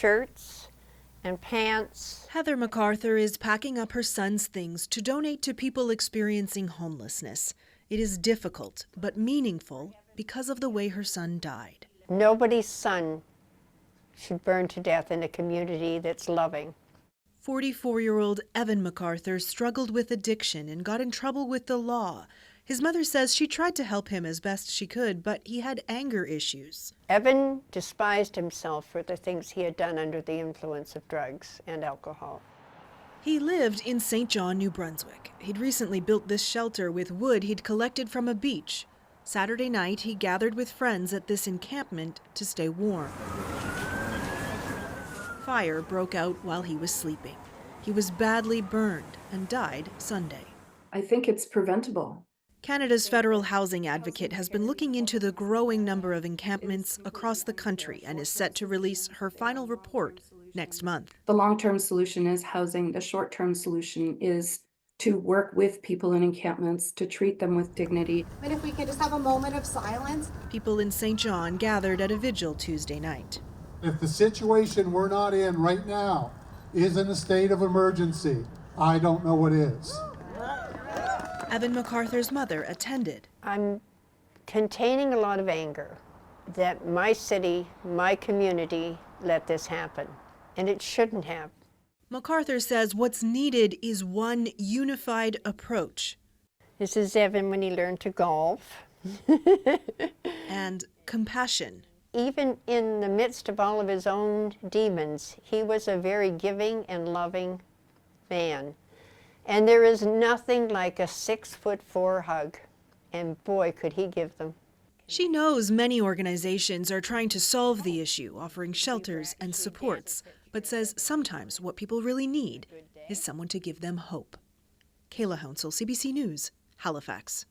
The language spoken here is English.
Shirts and pants. Heather MacArthur is packing up her son's things to donate to people experiencing homelessness. It is difficult, but meaningful because of the way her son died. Nobody's son should burn to death in a community that's loving. 44-year-old Evan MacArthur struggled with addiction and got in trouble with the law. His mother says she tried to help him as best she could, but he had anger issues. Evan despised himself for the things he had done under the influence of drugs and alcohol. He lived in St. John, New Brunswick. He'd recently built this shelter with wood he'd collected from a beach. Saturday night, he gathered with friends at this encampment to stay warm. Fire broke out while he was sleeping. He was badly burned and died Sunday. I think it's preventable. Canada's federal housing advocate has been looking into the growing number of encampments across the country and is set to release her final report next month. The long-term solution is housing. The short-term solution is to work with people in encampments, to treat them with dignity. But if we could just have a moment of silence. People in St. John gathered at a vigil Tuesday night. If the situation we're not in right now is in a state of emergency, I don't know what is. Evan MacArthur's mother attended. I'm containing a lot of anger that my city, my community let this happen, and it shouldn't have. MacArthur says what's needed is one unified approach. This is Evan when he learned to golf. And compassion. Even in the midst of all of his own demons, he was a very giving and loving man. And there is nothing like a 6'4" hug. And boy, could he give them. She knows many organizations are trying to solve the issue, offering shelters and supports, but says sometimes what people really need is someone to give them hope. Kayla Hounsell, CBC News, Halifax.